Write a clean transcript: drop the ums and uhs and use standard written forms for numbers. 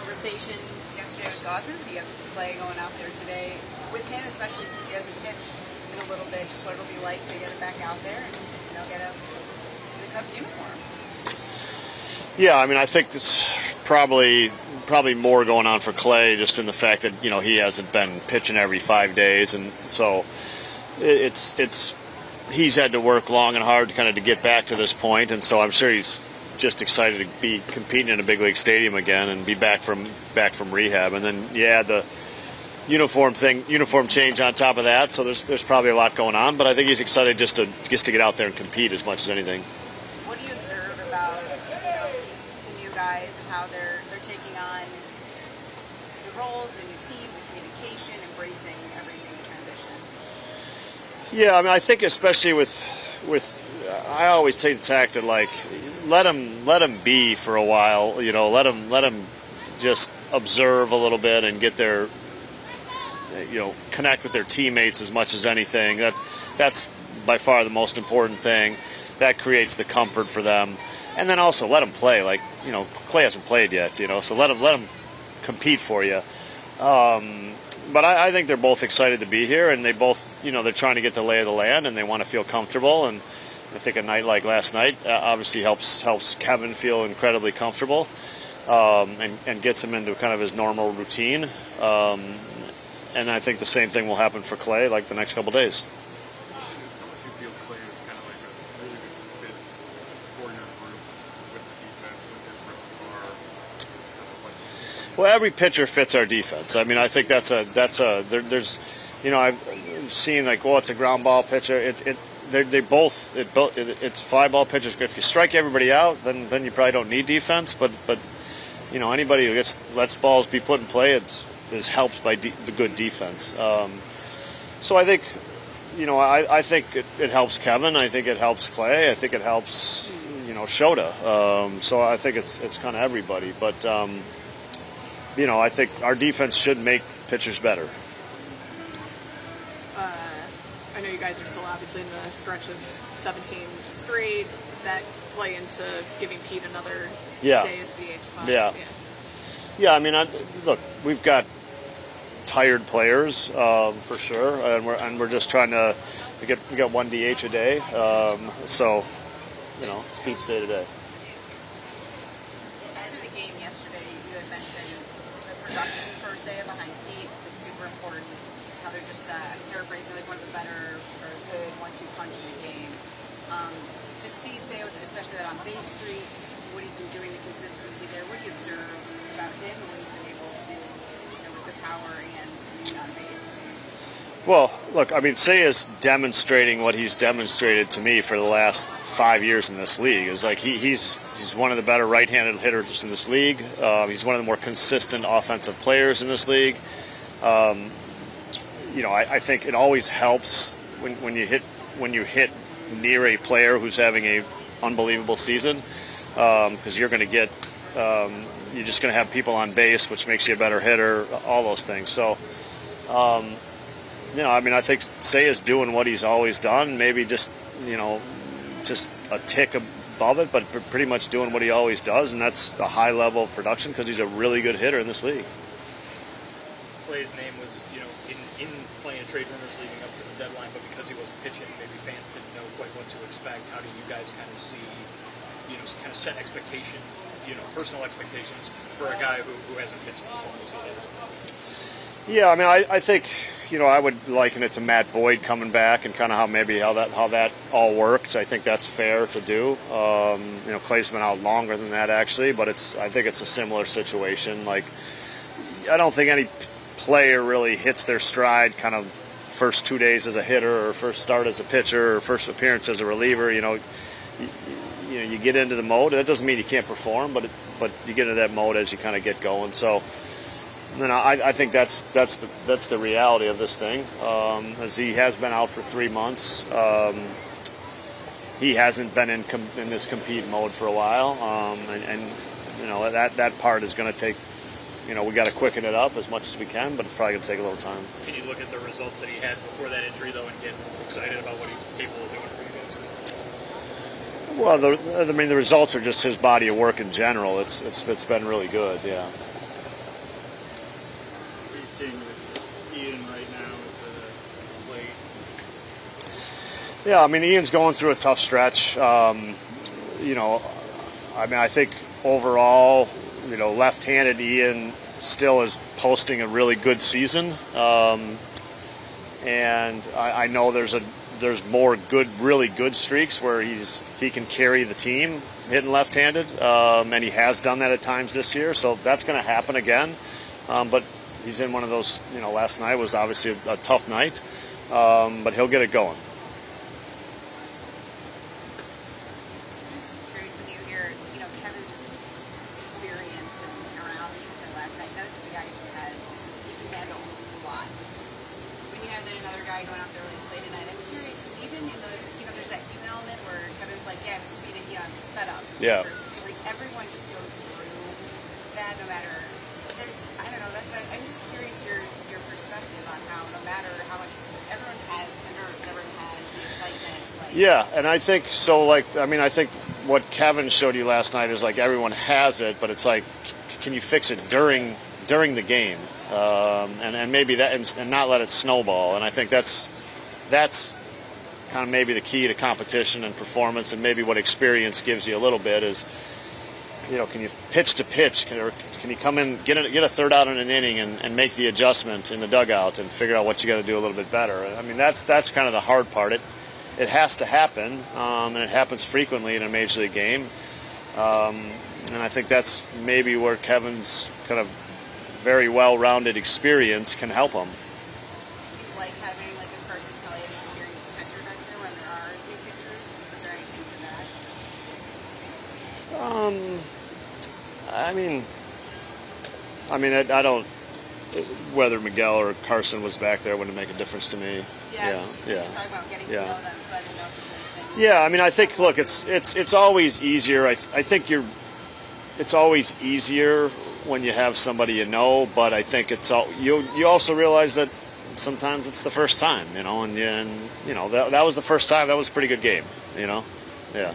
conversation yesterday with Gosman. Do you have Clay going out there today with him, especially since he hasn't pitched in a little bit? Just what it'll be like to get it back out there and get the Cubs uniform. Yeah, I mean, I think it's probably more going on for Clay, just in the fact that he hasn't been pitching every 5 days, and so he's had to work long and hard to get back to this point, and so I'm sure he's just excited to be competing in a big league stadium again and be back from rehab. And then the uniform change on top of that. So there's probably a lot going on, but I think he's excited just to get out there and compete as much as anything. What do you observe about the new guys and how they're taking on the role, the new team, the communication, embracing every new transition? Yeah, I mean, I think especially with I always take the tack to let them be for a while. Let them just observe a little bit and get their connect with their teammates as much as anything. That's by far the most important thing. That creates the comfort for them, and then also let them play. Clay hasn't played yet, so let them compete for you. But I think they're both excited to be here, and they both, they're trying to get the lay of the land, and they want to feel comfortable. And I think a night like last night obviously helps Kevin feel incredibly comfortable, and gets him into kind of his normal routine. And I think the same thing will happen for Clay the next couple days. How much do you feel Clay is kind of a really good fit for your group with the defense, with his repertoire? Well, every pitcher fits our defense. I mean, I think there's I've seen it's a ground ball pitcher. It's fly ball pitchers. If you strike everybody out, then you probably don't need defense. But anybody who lets balls be put in play is helped by the good defense. So I think I think it helps Kevin. I think it helps Clay. I think it helps Shota. So I think it's kind of everybody. But I think our defense should make pitchers better. I know you guys are still obviously in the stretch of 17 straight. Did that play into giving Pete another day at the DH spot? Yeah. I mean, look, we've got tired players for sure, and we're just trying to we got one DH a day. So it's Pete's day today. After the game yesterday, you had mentioned the production for Seiya behind Pete is super important. How they're just, I'm paraphrasing, one of the better or good 1-2 punch in the game. To see Seiya, especially that on base streak, what he's been doing, the consistency there. What do you observe about him and what he's been able to do with the power and being on base? Well, look, I mean, Seiya's demonstrating what he's demonstrated to me for the last 5 years in this league. Is he's one of the better right-handed hitters in this league. He's one of the more consistent offensive players in this league. I think it always helps when you hit near a player who's having a unbelievable season, because you're going to get you're just going to have people on base, which makes you a better hitter. All those things. So, I mean, I think Seiya's doing what he's always done. Maybe just a tick above it, but pretty much doing what he always does, and that's a high level of production because he's a really good hitter in this league. Clay's name was, in playing trade rumors leading up to the deadline, but because he wasn't pitching, maybe fans didn't know quite what to expect. How do you guys kind of see, kind of set expectations, personal expectations for a guy who hasn't pitched as long as he has? Yeah, I mean, I think, I would liken it to Matt Boyd coming back and kind of how that all works. I think that's fair to do. Clay's been out longer than that actually, but I think it's a similar situation. I don't think any player really hits their stride kind of first 2 days as a hitter or first start as a pitcher or first appearance as a reliever. You get into the mode. That doesn't mean you can't perform, but you get into that mode as you kind of get going. So, I think that's the reality of this thing. As he has been out for 3 months, he hasn't been in this compete mode for a while, and that part is going to take. We got to quicken it up as much as we can, but it's probably going to take a little time. Can you look at the results that he had before that injury, though, and get excited about what he's capable of doing for you guys? Well, the results are just his body of work in general. It's been really good, yeah. seeing with Ian right now at the plate? Yeah, I mean, Ian's going through a tough stretch. You know, I mean, I think overall, you know, left-handed Ian still is posting a really good season. And I know there's more good, really good streaks where he can carry the team hitting left-handed, and he has done that at times this year. So that's going to happen again. But he's in one of those. You know, last night was obviously a tough night, but he'll get it going. Just curious when you hear, you know, Kevin's experience and around the inside last night. This is a guy who just he can handle a lot. When you have then another guy going out there really play tonight, I'm curious because even in those, you know, there's that human element where Kevin's like, yeah, I'm speeding, you know, I'm sped up. Yeah. Like everyone just goes through that, no matter. I don't know. I'm just curious your perspective on how no matter how much everyone has the nerves, everyone has the excitement. Like, yeah, and I think so. Like, I mean, I think what Kevin showed you last night is like everyone has it, but it's like, can you fix it during the game, and maybe that and not let it snowball. And I think that's kind of maybe the key to competition and performance, and maybe what experience gives you a little bit is, you know, can you pitch to pitch? Can you come in, get a third out in an inning and make the adjustment in the dugout and figure out what you got to do a little bit better? I mean, that's kind of the hard part. It has to happen, and it happens frequently in a major league game. And I think that's maybe where Kevin's kind of very well-rounded experience can help him. do you like having like a Carson Kelly an experienced pitcher back there when there are new pitchers? Is there anything to that? I mean, I don't. Whether Miguel or Carson was back there wouldn't make a difference to me. Yeah. Just talking about getting to know them, so I didn't know if there's anything. Yeah, I mean, I think look, it's always easier. I think it's always easier when you have somebody you know, but I think you also realize that sometimes it's the first time, you know, and you know that was the first time. That was a pretty good game, you know. Yeah.